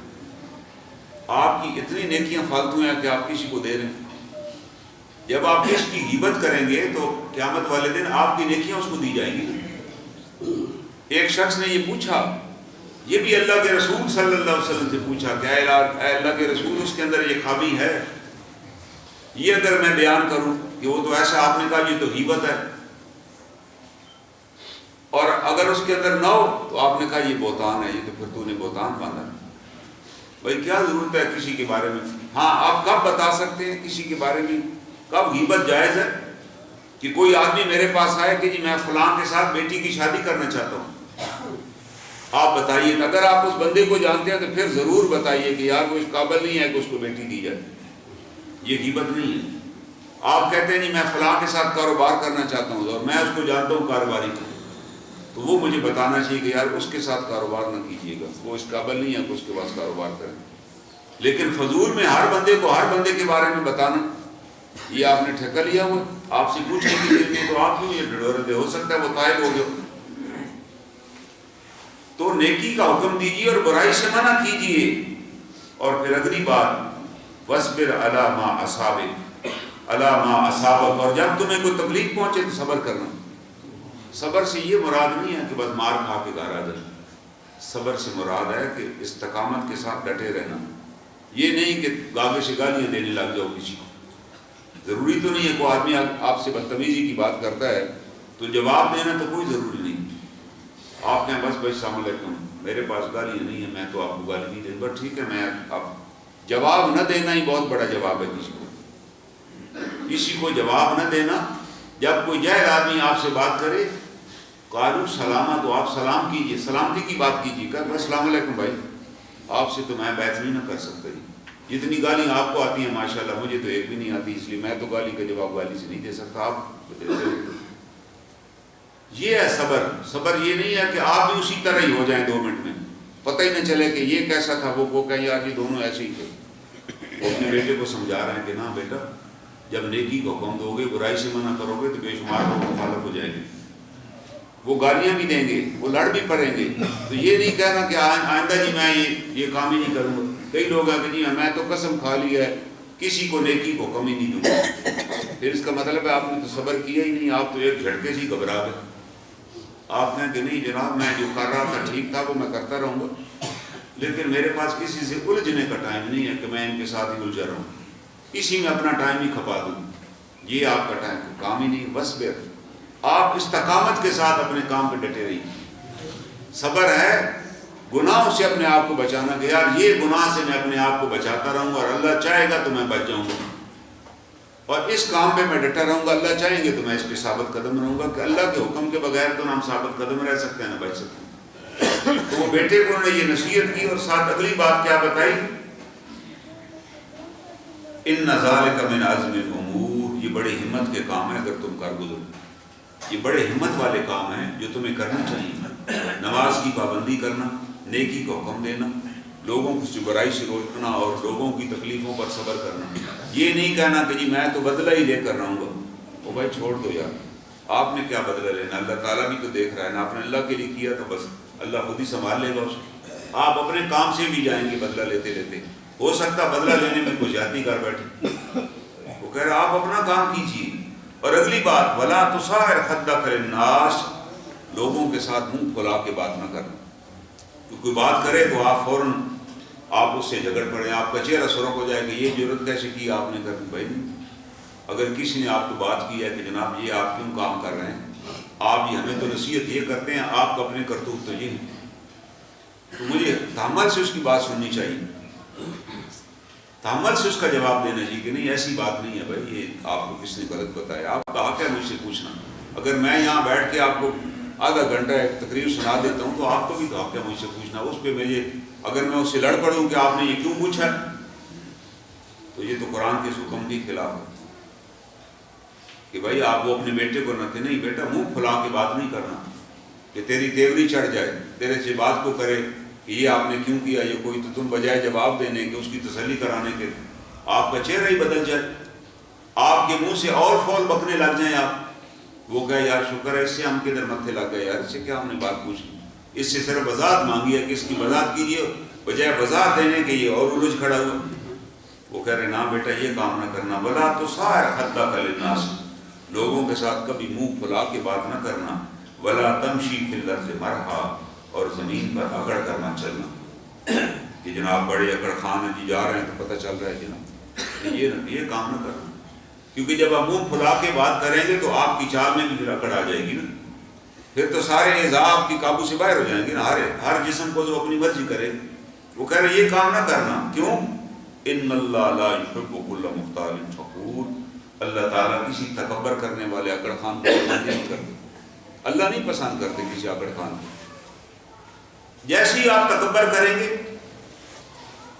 آپ کی اتنی نیکیاں فالتو ہیں کہ آپ کسی کو دے رہے ہیں. جب آپ کسی کی غیبت کریں گے تو قیامت والے دن آپ کی نیکیاں اس کو دی جائیں گی. ایک شخص نے یہ پوچھا، یہ بھی اللہ کے رسول صلی اللہ علیہ وسلم سے پوچھا کہ اے اللہ کے رسول، اس کے اندر یہ خامی ہے، یہ اگر میں بیان کروں کہ وہ تو ایسا، آپ نے کہا یہ تو غیبت ہے، اور اگر اس کے اندر نہ ہو تو آپ نے کہا یہ بہتان ہے، یہ تو پھر تو نے بہتان باندھا. بھائی کیا ضرورت ہے کسی کے بارے میں؟ ہاں آپ کب بتا سکتے ہیں کسی کے بارے میں کب غیبت جائز ہے؟ کہ کوئی آدمی میرے پاس آئے کہ جی میں فلاں کے ساتھ بیٹی کی شادی کرنا چاہتا ہوں، آپ بتائیے. اگر آپ اس بندے کو جانتے ہیں تو پھر ضرور بتائیے کہ یار وہ اس قابل نہیں ہے کہ اس کو بیٹی دی جائے. یہ غیبت نہیں ہے. آپ کہتے ہیں نہیں میں فلاں کے ساتھ کاروبار کرنا چاہتا ہوں اور میں اس کو جانتا ہوں کاروباری کو، تو وہ مجھے بتانا چاہیے کہ یار اس کے ساتھ کاروبار نہ کیجیے گا، وہ اس قابل نہیں ہے کہ اس کے پاس کاروبار کریں. لیکن فضول میں ہر بندے کو ہر بندے کے بارے میں بتانا، یہ آپ نے ٹھیکہ لیا ہوا. آپ سے پوچھنے کی ضرورت ہے تو آپ کیوں یہ ڈھڈورے دے؟ ہو سکتا ہے وہ طائب ہو گئے. تو نیکی کا حکم دیجیے اور برائی سے منع کیجیے. اور پھر اگلی بات، وَاصْبِرْ عَلَىٰ مَا أَصَابَكَ عَلَىٰ مَا أَصَابَكَ، اور جب تمہیں کوئی تکلیف پہنچے تو صبر کرنا. صبر سے یہ مراد نہیں ہے کہ بس مار کھا کے گھر آ جائے. صبر سے مراد ہے کہ استقامت کے ساتھ ڈٹے رہنا. یہ نہیں کہ گاگے سے گالیاں دینے لگ جاؤ کسی کو. ضروری تو نہیں ہے کوئی آدمی آپ سے بدتمیزی کی بات کرتا ہے تو جواب دینا تو کوئی ضروری نہیں. آپ کہیں بس بھائی السلام علیکم، میرے پاس گالیاں نہیں ہیں، میں تو آپ کو گالی نہیں دیں، بس ٹھیک ہے. میں آپ جواب نہ دینا ہی بہت بڑا جواب ہے. کسی کو جواب نہ دینا. جب کوئی جاہل آدمی آپ سے بات کرے، قالوا سلامہ، تو آپ سلام کیجئے، سلامتی کی بات کیجئے. کہ السلام علیکم بھائی، آپ سے تو میں بیعت نہیں نہ کر سکتا. جتنی گالیاں آپ کو آتی ہیں ماشاءاللہ مجھے تو ایک بھی نہیں آتی، اس لیے میں تو گالی کا جواب گالی سے نہیں دے سکتا. آپ یہ ہے صبر. صبر یہ نہیں ہے کہ آپ بھی اسی طرح ہی ہو جائیں 2 منٹ میں، پتہ ہی نہ چلے کہ یہ کیسا تھا وہ کہیں یار یہ دونوں ایسے ہی تھے. وہ اپنے بیٹے کو سمجھا رہے ہیں کہ نہ بیٹا، جب نیکی کو حکم دو گے، برائی سے منع کرو گے تو بے شمار لوگ مخالف ہو جائیں گے. وہ گالیاں بھی دیں گے، وہ لڑ بھی پڑیں گے. تو یہ نہیں کہنا کہ آئندہ جی میں یہ کام ہی نہیں کروں گا. کئی لوگ ہیں کہ جی میں تو قسم کھا لی ہے کسی کو نیکی کو حکم ہی نہیں دوں گا. پھر اس کا مطلب ہے آپ نے تو صبر کیا ہی نہیں، آپ تو ایک جھٹکے سے ہی گھبرا گئے. آپ کہیں کہ نہیں جناب میں جو کر رہا تھا ٹھیک تھا، وہ میں کرتا رہوں گا، لیکن میرے پاس کسی سے الجھنے کا ٹائم نہیں ہے کہ میں ان کے ساتھ ہی الجھا رہا ہوں، کسی میں اپنا ٹائم ہی کھپا دوں. یہ آپ کا ٹائم کام ہی نہیں. وَاصْبِرْ، آپ استقامت کے ساتھ اپنے کام پہ ڈٹے رہیے. صبر ہے گناہوں سے اپنے آپ کو بچانا کہ یار یہ گناہ سے میں اپنے آپ کو بچاتا رہوں گا اور اللہ چاہے گا تو میں بچ جاؤں گا، اور اس کام پہ میں ڈٹا رہوں گا. اللہ چاہیں گے تو میں اس پہ ثابت قدم رہوں گا. کہ اللہ کے حکم کے بغیر تو ہم ثابت قدم رہ سکتے ہیں نہ بچ سکتے ہیں. تو وہ بیٹے کو انہوں نے یہ نصیحت کی، اور ساتھ اگلی بات کیا بتائی، ان ذالک من عزم الامور، یہ بڑے ہمت کے کام ہیں اگر تم کر گزرو. یہ بڑے ہمت والے کام ہیں جو تمہیں کرنے چاہیے. نماز کی پابندی کرنا، نیکی کو حکم دینا، لوگوں کی برائی سے روکنا اور لوگوں کی تکلیفوں پر صبر کرنا. یہ نہیں کہنا کہ جی میں تو بدلہ ہی لے کر رہوں گا. وہ بھائی چھوڑ دو یار، آپ نے کیا بدلہ لینا؟ اللہ تعالیٰ بھی تو دیکھ رہا ہے نا. آپ نے اللہ کے لیے کیا تو بس اللہ خود ہی سنبھال لے گا اس کو. آپ اپنے کام سے بھی جائیں گے بدلہ لیتے لیتے. ہو سکتا بدلہ لینے میں کوئی زیادتی کر بیٹھے. وہ کہہ رہا آپ اپنا کام کیجیے. اور اگلی بات، وَلَا تُصَعِّرْ خَدَّكَ لِلنَّاسِ، لوگوں کے ساتھ منہ کھلا کے بات نہ کرنا. کوئی بات کرے تو آپ فوراً آپ اس سے جھگڑ پڑیں، آپ کا چہرہ سرخ ہو جائے کہ یہ جرت کیسے کی آپ نے کرنی. بھائی اگر کسی نے آپ کو بات کی ہے کہ جناب یہ آپ کیوں کام کر رہے ہیں، آپ یہ ہمیں تو نصیحت یہ کرتے ہیں، آپ کو اپنے کرتوت تو یہ ہیں، تو مجھے تحمل سے اس کی بات سننی چاہیے، تحمل سے اس کا جواب دینا چاہیے کہ نہیں ایسی بات نہیں ہے بھائی، یہ آپ کو کس نے غلط بتایا. آپ کا حق ہے مجھ سے پوچھنا. اگر میں یہاں بیٹھ کے آپ کو آدھا گھنٹہ ایک تقریر سنا دیتا ہوں تو آپ کو بھی حق ہے مجھ سے پوچھنا. اس پہ مجھے اگر میں اس سے لڑ پڑوں کہ آپ نے یہ کیوں پوچھا تو یہ تو قرآن کے اس حکم کے خلاف ہے کہ بھائی آپ وہ اپنے بیٹے کو نہ کہ نہیں بیٹا منہ کھلا کے بات نہیں کرنا، کہ تیری تیوری چڑھ جائے، تیرے سے بات کو کرے کہ یہ آپ نے کیوں کیا، یہ کوئی تو تم بجائے جواب دینے کہ اس کی تسلی کرانے کے آپ کا چہرہ ہی بدل جائے، آپ کے منہ سے اور فول بکنے لگ جائیں آپ، وہ کہے یار شکر ہے اس سے ہم کدھر متھے لگ گئے، یار اس سے کیا ہم نے بات پوچھی، اس سے صرف وضاحت مانگی ہے کہ اس کی وضاحت کیجیے، بجائے وضاحت دینے کے یہ اور الجھ کھڑا ہوا۔ وہ کہہ رہے نا بیٹا یہ کام نہ کرنا، ولا تصاحر خدک للناس، لوگوں کے ساتھ کبھی منہ پھلا کے بات نہ کرنا، ولا تمشی فی الارض مرحا، اور زمین پر اکڑ کرنا چلنا کہ جناب بڑے اکڑ خان ہیں جی، جا رہے ہیں تو پتہ چل رہا ہے جناب یہ کام نہ کرنا، کیونکہ جب آپ منہ پھلا کے بات کریں گے تو آپ کی چال میں بھی پھر اکڑ آ جائے گی نا، پھر تو سارے اعضاء آپ کی قابو سے باہر ہو جائیں گے نا، ہر جسم کو جو اپنی مرضی کرے۔ وہ کہہ رہے یہ کام نہ کرنا، کیوں؟ ان اللہ لا یحب کل مختال فخور، اللہ تعالیٰ کسی تکبر کرنے والے اکڑ خان کو پسند نہیں کرتے، اللہ نہیں پسند کرتے کسی اکڑ خان کو۔ جیسے ہی آپ تکبر کریں گے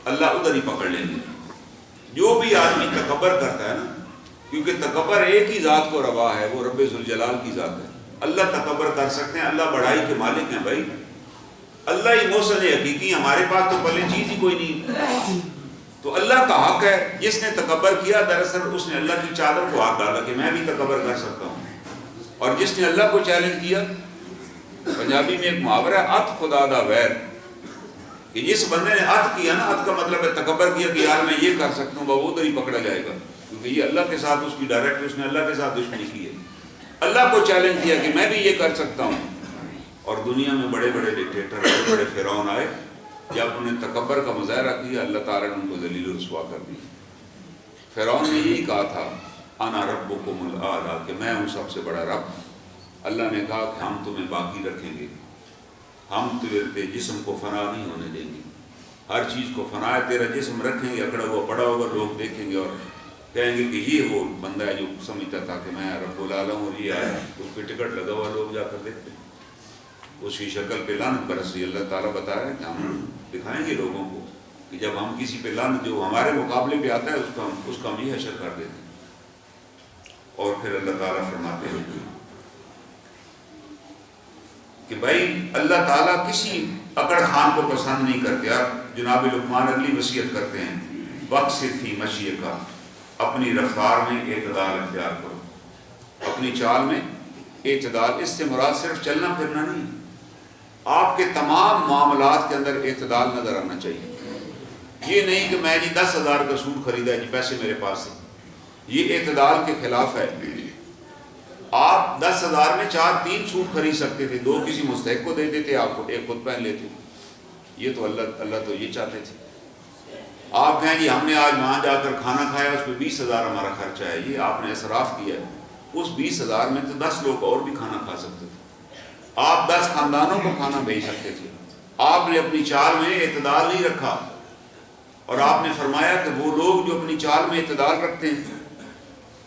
اللہ ادھر ہی پکڑ لیں گے۔ جو بھی آدمی تکبر کرتا ہے نا، کیونکہ تکبر ایک ہی ذات کو روا ہے، وہ رب ذوالجلال کی ذات ہے، اللہ تکبر کر سکتے ہیں، اللہ بڑائی کے مالک ہیں بھائی، اللہ ہی محسن حقیقی، ہمارے پاس تو پہلے چیز ہی کوئی نہیں، تو اللہ کا حق ہے، جس نے تکبر کیا دراصل اس نے اللہ کی چادر کو ہاتھ ڈالا کہ میں بھی تکبر کر سکتا ہوں، اور جس نے اللہ کو چیلنج کیا، پنجابی میں ایک محاورہ ہے ات خدا دا ویر، کہ جس بندے نے ات کیا نا، ات کا مطلب ہے تکبر کیا کہ یار میں یہ کر سکتا ہوں، وہ ادھر ہی پکڑا جائے گا، کیونکہ یہ اللہ کے ساتھ اس کی ڈائریکٹ، اس نے اللہ کے ساتھ دشمنی کی ہے، اللہ کو چیلنج کیا کہ میں بھی یہ کر سکتا ہوں۔ اور دنیا میں بڑے بڑے ڈکٹیٹر، بڑے بڑے فرعون آئے، جب انہیں تکبر کا مظاہرہ کیا اللہ تعالیٰ نے ان کو ذلیل و رسوا کر دیا۔ فرعون نے یہی کہا تھا انا ربکم الاعلی، کہ میں ہوں سب سے بڑا رب۔ اللہ نے کہا کہ ہم تمہیں باقی رکھیں گے، ہم تیرے جسم کو فنا نہیں ہونے دیں گے، ہر چیز کو فنا ہے، تیرا جسم رکھیں گے اکڑا ہوا پڑا ہوگا، لوگ دیکھیں گے اور کہیں گے کہ یہ وہ بندہ ہے جو سمجھتا تھا کہ میں رب العالم ہوں، اور یہ آیا اس پہ ٹکٹ لگا ہوا، لوگ جا کر دیکھتے ہیں، اس کی شکل پہ لعنت برس رہی۔ اللہ تعالیٰ بتا رہے ہیں کہ ہم دکھائیں گے لوگوں کو کہ جب ہم کسی پہ لعنت جو ہمارے مقابلے پہ آتا ہے اس کا ہم یہ حشر کر دیتے ہیں۔ اور پھر اللہ تعالیٰ فرماتے ہیں کہ بھائی اللہ تعالیٰ کسی اکڑ خان کو پسند نہیں کرتے۔ اب جناب لقمان اگلی وصیت کرتے ہیں وقصد فی مشیک، اپنی رفتار میں اعتدال اختیار کرو، اپنی چال میں اعتدال، اس سے مراد صرف چلنا پھرنا نہیں، آپ کے تمام معاملات کے اندر اعتدال نظر آنا چاہیے۔ یہ نہیں کہ میں جی 10,000 کا سوٹ خریدا ہے جی پیسے میرے پاس ہیں، یہ اعتدال کے خلاف ہے۔ آپ 10,000 میں 4-3 سوٹ خرید سکتے تھے، 2 کسی مستحق کو دے دیتے، آپ کو 1 خود پہن لیتے، یہ تو اللہ تو یہ چاہتے تھے۔ آپ کہیں جی ہم نے آج وہاں جا کر کھانا کھایا، اس پہ 20,000 ہمارا خرچہ ہے، یہ آپ نے اسراف کیا ہے، اس 20,000 میں تو 10 لوگ اور بھی کھانا کھا سکتے تھے، آپ 10 خاندانوں کو کھانا بھیج سکتے تھے۔ آپ نے اپنی چال میں اعتدال نہیں رکھا، اور آپ نے فرمایا کہ وہ لوگ جو اپنی چال میں اعتدال رکھتے ہیں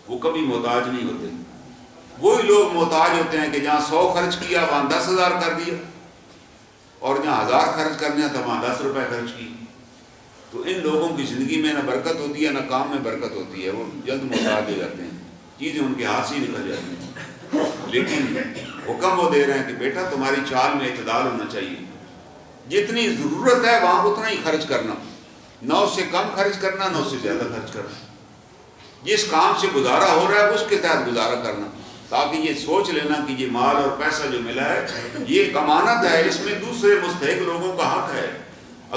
وہ کبھی محتاج نہیں ہوتے، وہی لوگ محتاج ہوتے ہیں کہ جہاں 100 خرچ کیا وہاں 10,000 کر دیا، اور جہاں 1000 خرچ کرنا تھا وہاں 10 روپے خرچ کی۔ تو ان لوگوں کی زندگی میں نہ برکت ہوتی ہے نہ کام میں برکت ہوتی ہے، وہ جلد محتاج ہو جاتے ہیں، چیزیں ان کے ہاتھ سے ہی نکل جاتی ہیں۔ لیکن حکم وہ دے رہے ہیں کہ بیٹا تمہاری چال میں اعتدال ہونا چاہیے، جتنی ضرورت ہے وہاں اتنا ہی خرچ کرنا، نہ اس سے کم خرچ کرنا نہ اس سے زیادہ خرچ کرنا، جس کام سے گزارا ہو رہا ہے اس کے تحت گزارا کرنا، تاکہ یہ سوچ لینا کہ یہ مال اور پیسہ جو ملا ہے یہ امانت ہے، اس میں دوسرے مستحق لوگوں کا حق ہے،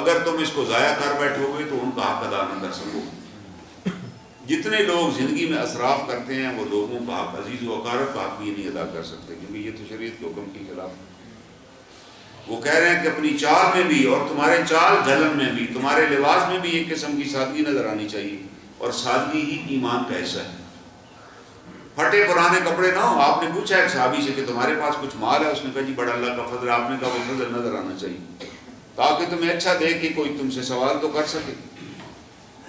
اگر تم اس کو ضائع کر بیٹھو گے تو ان کا حق ادا نہ کر سکو گے۔ جتنے لوگ زندگی میں اسراف کرتے ہیں وہ لوگوں کا حق، عزیز و اقارب کا حق یہ نہیں ادا کر سکتے، کیونکہ یہ تو شریعت کے حکم کے خلاف ہے۔ وہ کہہ رہے ہیں کہ اپنی چال میں بھی اور تمہارے چال ڈھلن میں بھی، تمہارے لباس میں بھی ایک قسم کی سادگی نظر آنی چاہیے، اور سادگی ہی ایمان کا حصہ ہے۔ پھٹے پرانے کپڑے نہ ہو۔ آپ نے پوچھا ایک صحابی سے کہ تمہارے پاس کچھ مال ہے؟ اس نے کہا جی بڑا اللہ کا فضل۔ آپ نے کہا وہ فضل نظر آنا چاہیے تاکہ تمہیں اچھا دیکھ کے کوئی تم سے سوال تو کر سکے۔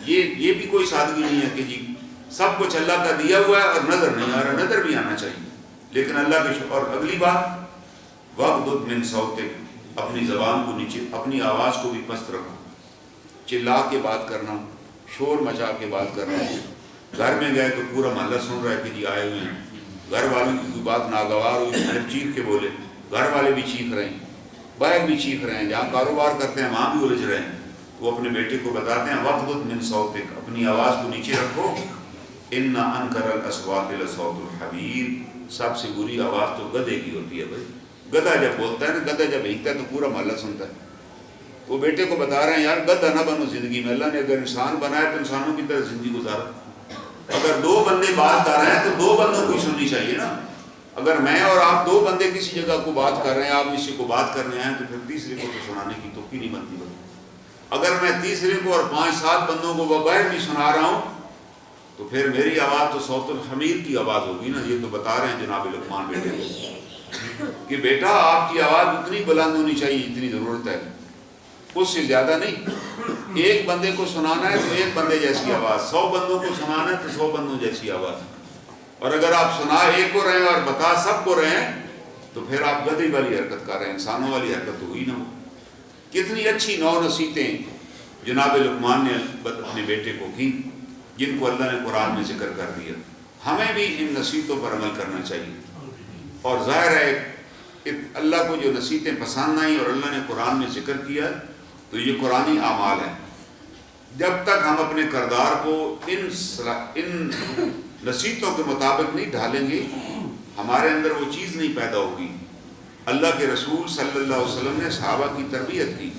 یہ بھی کوئی سادگی نہیں ہے کہ جی سب کچھ اللہ کا دیا ہوا ہے اور نظر نہیں آ رہا، نظر بھی آنا چاہیے، لیکن اللہ کے شکر۔ اور اگلی بات وغضض من صوتک، اپنی زبان کو نیچے، اپنی آواز کو بھی پست رکھو، چلا کے بات کرنا، شور مچا کے بات کرنا۔ گھر میں گئے تو پورا محلہ سن رہا ہے کہ جی آئے ہوئے ہیں، گھر والوں کی کوئی بات ناگوار ہوئی پھر چیخ کے بولے گھر والے بھی چیخ رہے ہیں، باہر بھی چیخ رہے ہیں، جہاں کاروبار کرتے ہیں وہاں بھی الجھ رہے ہیں، وہ اپنے بیٹے کو بتاتے ہیں وَغْضُضْ مِنْ صَوْتِكَ، اپنی آواز کو نیچے رکھو، إِنَّ أَنْكَرَ الْأَصْوَاتِ لَصَوْتُ الْحَمِيرِ، سب سے بری آواز تو گدھے کی ہوتی ہے بھائی، گدھا جب بولتا ہے نا، گدھا جب ہیلتا ہے تو پورا محلہ سنتا ہے۔ وہ بیٹے کو بتا رہے ہیں یار گدھا نہ بنو زندگی میں، اللہ نے اگر انسان بنایا تو انسانوں کی طرح زندگی گزارو، اگر دو بندے بات کر رہے ہیں تو دو بندوں کو سننی چاہیے نا، اگر میں اور آپ دو بندے کسی جگہ کو بات کر رہے ہیں، آپ کسی کو بات کرنے آئے تو پھر تیسرے کو تو سنانے کی توقع نہیں بنتی بھائی۔ اگر میں تیسرے کو اور 5-7 بندوں کو باہر بھی سنا رہا ہوں تو پھر میری آواز تو صوت الحمیر کی آواز ہوگی نا۔ یہ تو بتا رہے ہیں جناب لقمان بیٹے کو کہ بیٹا آپ کی آواز اتنی بلند ہونی چاہیے جتنی ضرورت ہے، اس سے زیادہ نہیں۔ ایک بندے کو سنانا ہے تو ایک بندے جیسی آواز، 100 بندوں کو سنانا ہے تو 100 بندوں جیسی آواز، اور اگر آپ سنا ایک کو رہے ہیں اور بتا سب کو رہے ہیں تو پھر آپ گدھے والی حرکت کر رہے ہیں، انسانوں والی حرکت تو ہوئی نہ ہو۔ کتنی اچھی 9 نصیحتیں جناب لقمان نے اپنے بیٹے کو کی، جن کو اللہ نے قرآن میں ذکر کر دیا۔ ہمیں بھی ان نصیحتوں پر عمل کرنا چاہیے، اور ظاہر ہے اللہ کو جو نصیحتیں پسند آئیں اور اللہ نے قرآن میں ذکر کیا تو یہ قرآنی اعمال ہیں۔ جب تک ہم اپنے کردار کو ان نصیحتوں کے مطابق نہیں ڈھالیں گے، ہمارے اندر وہ چیز نہیں پیدا ہوگی۔ اللہ کے رسول صلی اللہ علیہ وسلم نے صحابہ کی تربیت کی،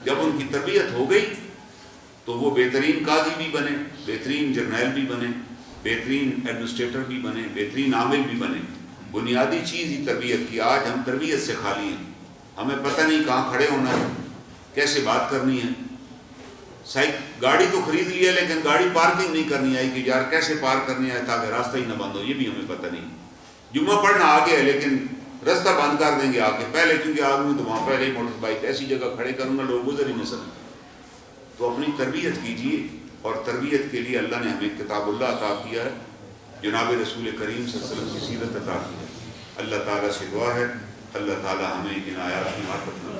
جب ان کی تربیت ہو گئی تو وہ بہترین قاضی بھی بنے، بہترین جرنیل بھی بنے، بہترین ایڈمنسٹریٹر بھی بنے، بہترین عامل بھی بنے۔ بنیادی چیز ہی تربیت کی۔ آج ہم تربیت سے خالی ہیں، ہمیں پتہ نہیں کہاں کھڑے ہونا ہے، کیسے بات کرنی ہے۔ گاڑی تو خرید لی ہے لیکن گاڑی پارکنگ نہیں کرنی آئی کہ یار کیسے پارک کرنی ہے تاکہ راستہ ہی نہ بند ہو، یہ بھی ہمیں پتہ نہیں۔ جمعہ پڑھنا آگے ہے لیکن راستہ بند کر دیں گے آ کے، پہلے چونکہ آدمی تو وہاں پہلے ہی موٹر بائک ایسی جگہ کھڑے کروں گا لوگ گزر ہی نہیں سکتے۔ تو اپنی تربیت کیجیے، اور تربیت کے لیے اللہ نے ہمیں کتاب اللہ عطا کیا ہے، جناب رسول کریم صلی اللہ علیہ وسلم کی سیرت عطا کی ہے۔ اللہ تعالیٰ سے دعا ہے اللہ تعالیٰ ہمیں ان آیات کی معرفت میں